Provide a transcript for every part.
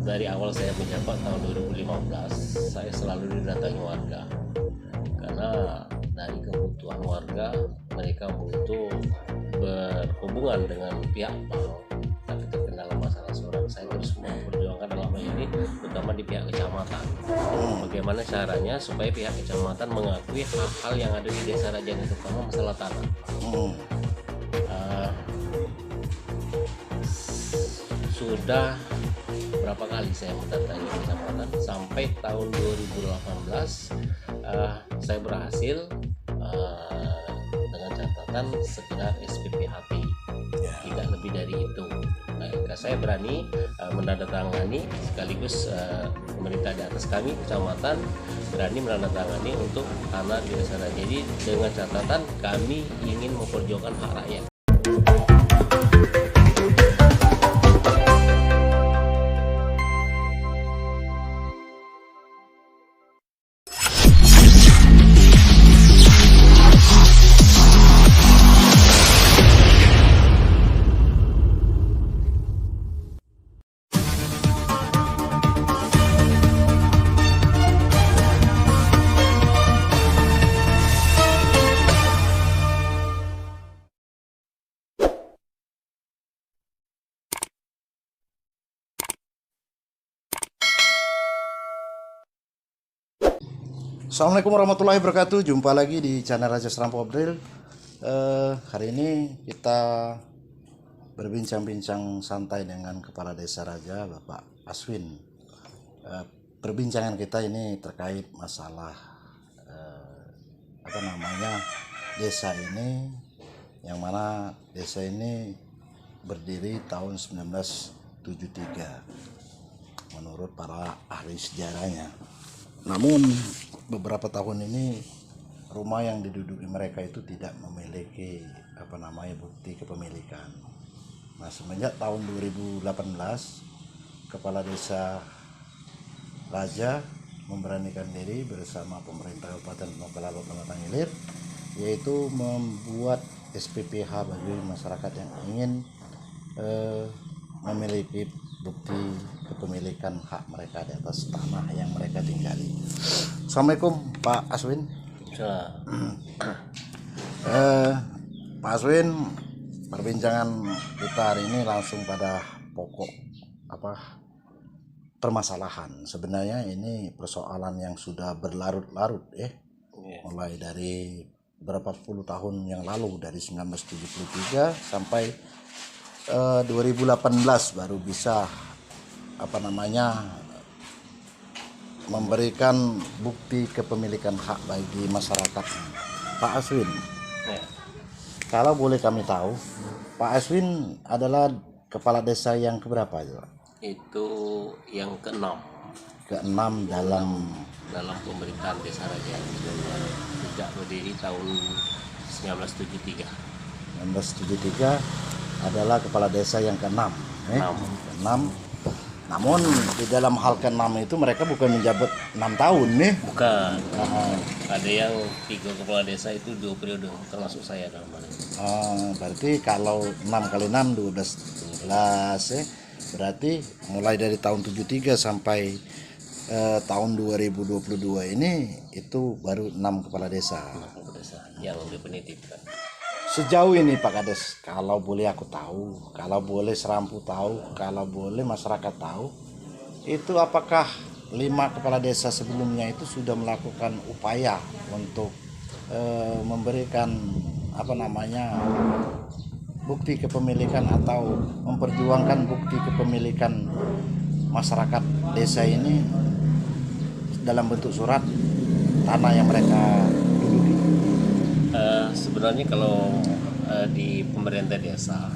dari awal saya menjabat tahun 2015, saya selalu didatangi warga karena dari kebutuhan warga, mereka butuh berhubungan dengan pihak bank, tapi terkendala masalah surat. Saya terus memperjuangkan dalam hal ini, terutama di pihak kecamatan. Bagaimana caranya supaya pihak kecamatan mengakui hal-hal yang ada di Desa Rajani, terutama masalah tanah. Sudah berapa kali saya mendatangi kecamatan sampai tahun 2018 saya berhasil dengan catatan sekedar SPPHP, tidak lebih dari itu. Saya berani menandatangani sekaligus pemerintah di atas kami kecamatan berani menandatangani untuk tanah di Desa Rajani. Jadi dengan catatan kami ingin memperjuangkan hak rakyat. Assalamualaikum warahmatullahi wabarakatuh. Jumpa lagi di channel Raja Serampo Abdil. Hari ini kita berbincang-bincang santai dengan Kepala Desa Raja, Bapak Aswin. Perbincangan kita ini terkait masalah desa ini, yang mana desa ini berdiri tahun 1973 menurut para ahli sejarahnya. Namun beberapa tahun ini rumah yang diduduki mereka itu tidak memiliki bukti kepemilikan. Nah, semenjak tahun 2018 Kepala Desa Raja memberanikan diri bersama pemerintah Kabupaten Bangka-Belitung Pematang Hilir, yaitu membuat SPPH bagi masyarakat yang ingin memiliki bukti kepemilikan hak mereka di atas tanah yang mereka tinggali. Assalamualaikum Pak Aswin. Pak Aswin, perbincangan kita hari ini langsung pada pokok permasalahan. Sebenarnya ini persoalan yang sudah berlarut-larut mulai dari berapa puluh tahun yang lalu, dari 1973 sampai 2018 baru bisa memberikan bukti kepemilikan hak bagi masyarakat. Pak Aswin, kalau boleh kami tahu, Pak Aswin adalah kepala desa yang keberapa itu? Itu yang keenam. Keenam dalam pemerintahan Desa Raja sejak berdiri tahun 1973. 1973 adalah kepala desa yang keenam. Keenam. Namun di dalam hal keenam itu mereka bukan menjabat 6 tahun nih. Bukan. Ada yang 3 kepala desa itu 2 periode, termasuk saya dalam hal ini. Berarti kalau 6 kali 6 12 berarti mulai dari tahun 73 sampai tahun 2022 ini itu baru 6 kepala desa. 6 kepala desa yang definitif kan. Sejauh ini Pak Kades, kalau boleh aku tahu, kalau boleh Serampu tahu, kalau boleh masyarakat tahu, itu apakah 5 kepala desa sebelumnya itu sudah melakukan upaya untuk memberikan bukti kepemilikan atau memperjuangkan bukti kepemilikan masyarakat desa ini dalam bentuk surat tanah yang mereka duduki? Sebenarnya kalau di pemerintah desa,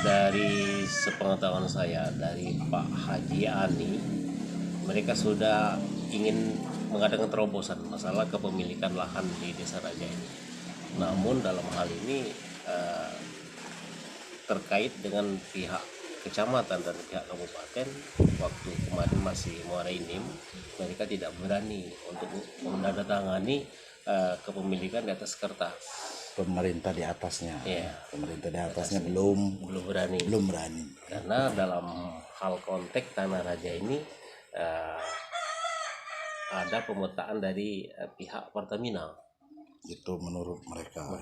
dari sepengetahuan saya dari Pak Haji Ani, mereka sudah ingin mengadakan terobosan masalah kepemilikan lahan di Desa Raja ini. Namun dalam hal ini terkait dengan pihak kecamatan dan pihak kabupaten, waktu kemarin masih Muara Inim, mereka tidak berani untuk menandatangani kepemilikan di atas kertas. pemerintah di atasnya. Ya, Pemerintah di atasnya belum belum berani. Karena Dalam hal konteks Tanah Raja ini ada pemetaan dari pihak Pertamina itu menurut mereka.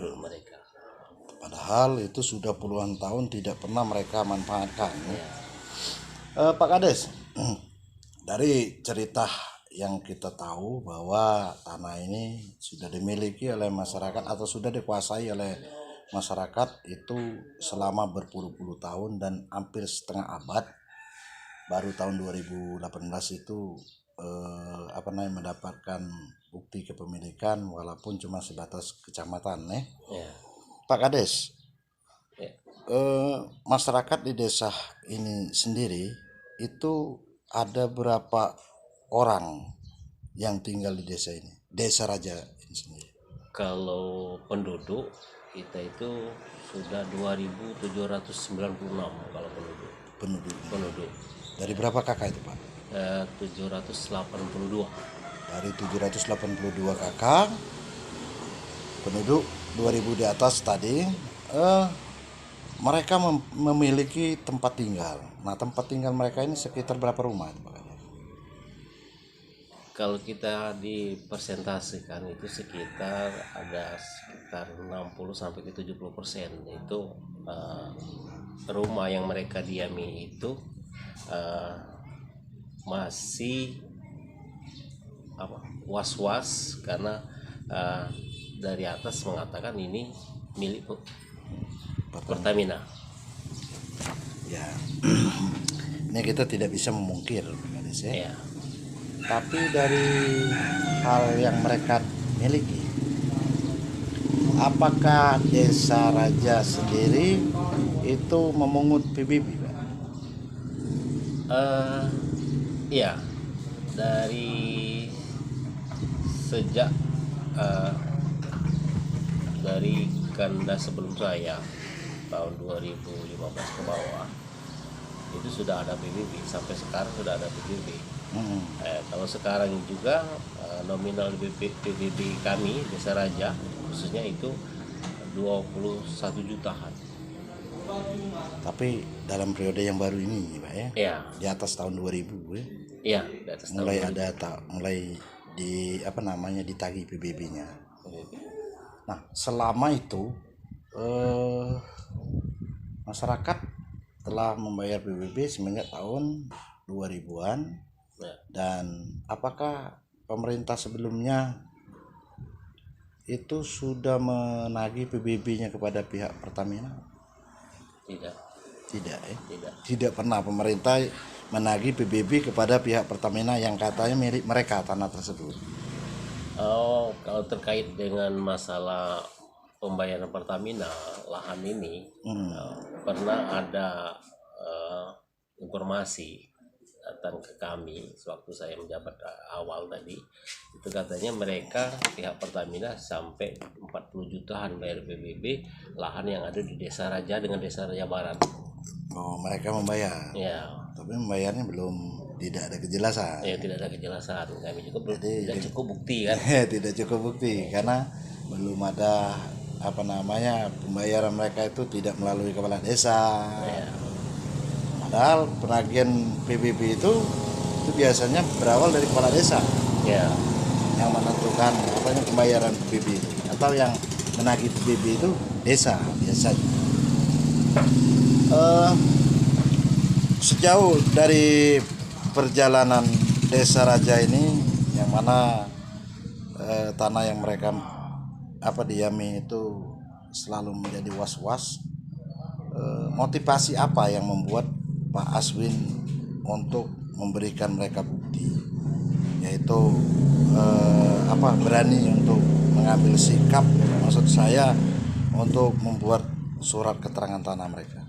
Padahal itu sudah puluhan tahun tidak pernah mereka manfaatkan. Ya. Pak Kades, dari cerita yang kita tahu bahwa tanah ini sudah dimiliki oleh masyarakat atau sudah dikuasai oleh masyarakat itu selama berpuluh-puluh tahun dan hampir setengah abad. Baru tahun 2018 itu mendapatkan bukti kepemilikan walaupun cuma sebatas kecamatan Ya. Pak Kades, Ya. masyarakat di desa ini sendiri itu ada berapa orang yang tinggal di desa ini, Desa Raja ini sendiri? Kalau penduduk kita itu sudah 2.796 kalau penduduk. Dari berapa kakak itu Pak? 782. Dari 782 kakak, penduduk 2000 di atas tadi, mereka memiliki tempat tinggal. Nah, tempat tinggal mereka ini sekitar berapa rumah itu Pak? Kalau kita dipersentasikan itu sekitar 60-70% itu rumah yang mereka diami itu masih was-was karena dari atas mengatakan ini milik Pertamina. Ya, ini kita tidak bisa memungkir, ya. Tapi dari hal yang mereka miliki, apakah Desa Raja sendiri itu memungut PBB, Pak? Iya, dari sejak dari Kandas sebelum saya tahun 2015 ke bawah itu sudah ada PBB, sampai sekarang sudah ada PBB. Kalau sekarang juga nominal PBB kami Desa Raja khususnya itu 21 jutaan. Tapi dalam periode yang baru ini Pak ya, Ya. Di atas tahun 2000 ya. Iya, di atas mulai tahun mulai ditagih PBB-nya. Nah, selama itu masyarakat telah membayar PBB semenjak tahun 2000-an. Ya. Dan apakah pemerintah sebelumnya itu sudah menagih PBB-nya kepada pihak Pertamina? Tidak pernah pemerintah menagih PBB kepada pihak Pertamina yang katanya milik mereka tanah tersebut. Kalau terkait dengan masalah pembayaran Pertamina lahan ini, pernah ada informasi datang ke kami sewaktu saya menjabat awal tadi, itu katanya mereka pihak Pertamina sampai 40 jutaan bayar PBB lahan yang ada di Desa Raja dengan Desa Raja Barat. Mereka membayar. Ya. Tapi membayarnya tidak ada kejelasan. Ya, tidak ada kejelasan. Kami juga tidak cukup bukti kan. Tidak cukup bukti karena belum ada pembayaran mereka itu tidak melalui kepala desa. Ya. Padahal penagihan PBB itu biasanya berawal dari kepala desa. Ya. Yang menentukan pembayaran PBB atau yang menagih PBB itu desa biasanya. Sejauh dari perjalanan Desa Raja ini, yang mana tanah yang mereka diami itu selalu menjadi was-was, motivasi apa yang membuat Pak Aswin untuk memberikan mereka bukti, yaitu berani untuk mengambil sikap, maksud saya untuk membuat surat keterangan tanah mereka?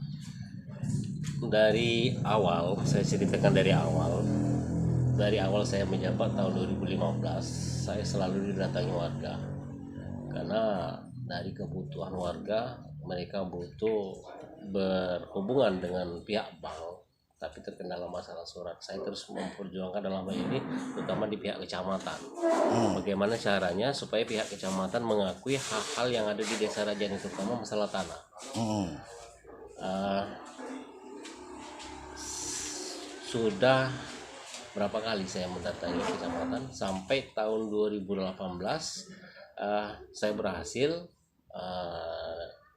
Dari awal, saya ceritakan dari awal saya menjabat tahun 2015, saya selalu didatangi warga karena dari kebutuhan warga mereka butuh berhubungan dengan pihak bank tapi terkendala masalah surat. Saya terus memperjuangkan dalam hal ini, terutama di pihak kecamatan. Bagaimana caranya supaya pihak kecamatan mengakui hal-hal yang ada di Desa Raja ini, terutama masalah tanah. Sudah berapa kali saya mendatangi kecamatan, sampai tahun 2018 saya berhasil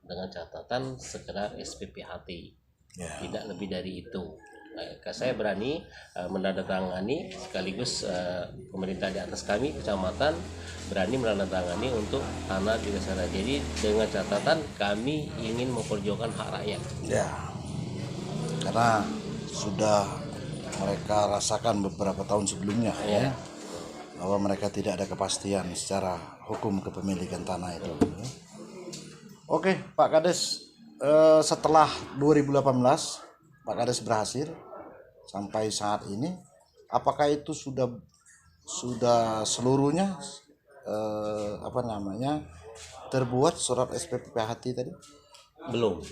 dengan catatan sekedar SPPHT, tidak lebih dari itu. Saya berani menandatangani, sekaligus pemerintah di atas kami kecamatan berani menandatangani untuk tanah di Desa Raja. Jadi dengan catatan kami ingin memperjuangkan hak rakyat. Ya, karena sudah mereka rasakan beberapa tahun sebelumnya ya, bahwa mereka tidak ada kepastian secara hukum kepemilikan tanah itu. Oke, Pak Kades, setelah 2018 Pak Kades berhasil sampai saat ini, apakah itu sudah seluruhnya terbuat surat SPPHT tadi? Belum.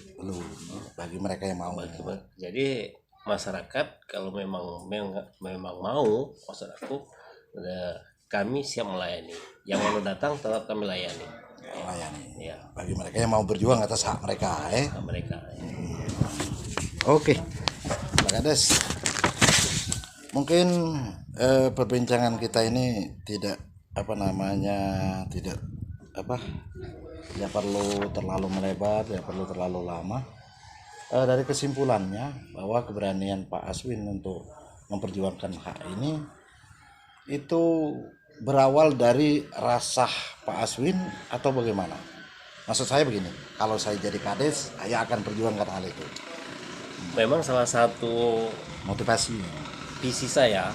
Bagi mereka yang mau. Jadi masyarakat kalau memang mau, masyarakat kami siap melayani. Yang mau datang tetap kami layani. Ya. Bagi mereka yang mau berjuang atas hak mereka, Hak mereka. Oke, Pak Kades, mungkin perbincangan kita ini tidak perlu terlalu melebar, tidak perlu terlalu lama. Dari kesimpulannya bahwa keberanian Pak Aswin untuk memperjuangkan hak ini itu berawal dari rasa Pak Aswin atau bagaimana? Maksud saya begini, kalau saya jadi Kades, saya akan perjuangkan hal itu. Memang salah satu Motivasi visi saya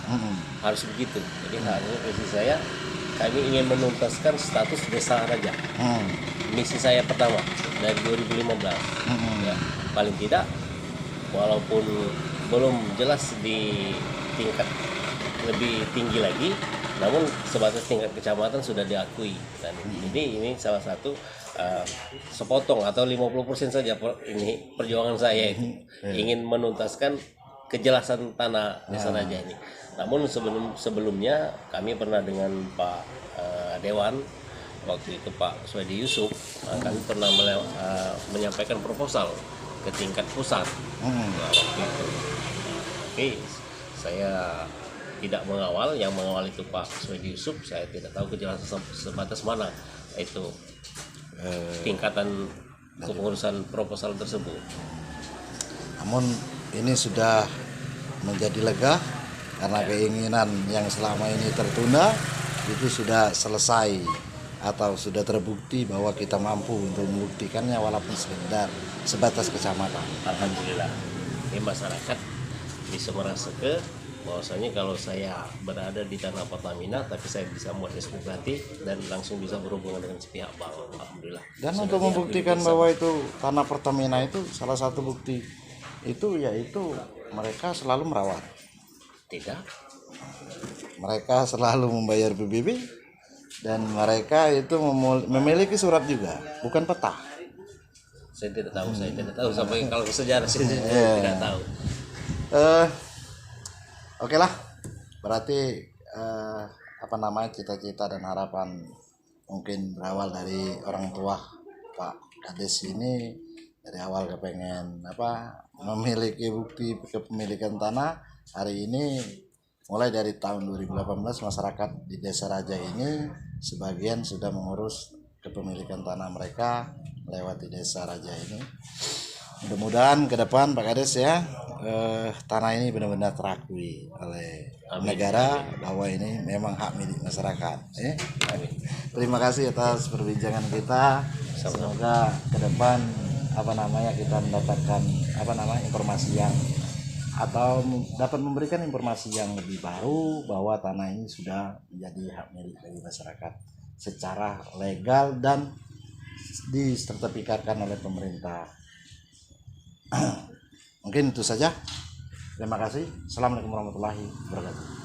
harus begitu. Jadi visi saya, kami ingin menuntaskan status Desa Raja. Misi saya pertama dari 2015. Ya, paling tidak, walaupun belum jelas di tingkat lebih tinggi lagi, namun sebatas tingkat kecamatan sudah diakui. Dan ini salah satu sepotong atau 50% saja ini perjuangan saya itu ingin menuntaskan kejelasan tanah Desa Raja ini. Namun sebelumnya kami pernah dengan Pak Dewan, waktu itu Pak Swedi Yusuf, kami pernah menyampaikan proposal ke tingkat pusat. Waktu itu, oke, saya tidak mengawal, yang mengawal itu Pak Swedi Yusuf. Saya tidak tahu kejelasan sebatas mana itu tingkatan kepengurusan proposal tersebut. Namun ini sudah menjadi lega karena keinginan yang selama ini tertunda itu sudah selesai atau sudah terbukti bahwa kita mampu untuk membuktikannya walaupun sebatas kecamatan. Alhamdulillah, ini masyarakat bisa merasa bahwasanya kalau saya berada di tanah Pertamina tapi saya bisa membuat SPPHT dan langsung bisa berhubungan dengan pihak bank. Alhamdulillah. Dan untuk membuktikan bahwa itu tanah Pertamina itu salah satu bukti itu yaitu mereka selalu merawat. Tidak. Mereka selalu membayar PBB dan mereka itu memiliki surat juga, bukan peta. Saya tidak tahu sampai kalau sejarah saya tidak tahu. Oke lah, berarti cita-cita dan harapan mungkin berawal dari orang tua Pak Kades ini dari awal kepengen memiliki bukti kepemilikan tanah. Hari ini mulai dari tahun 2018 masyarakat di Desa Raja ini sebagian sudah mengurus kepemilikan tanah mereka melewati Desa Raja ini. Mudah-mudahan ke depan Pak Kades ya, tanah ini benar-benar terakui oleh negara bahwa ini memang hak milik masyarakat. Amin. Terima kasih atas perbincangan kita. Semoga ke depan kita mendapatkan informasi yang atau dapat memberikan informasi yang lebih baru bahwa tanah ini sudah menjadi hak milik bagi masyarakat secara legal dan disertifikatkan oleh pemerintah. Mungkin itu saja. Terima kasih. Assalamualaikum warahmatullahi wabarakatuh.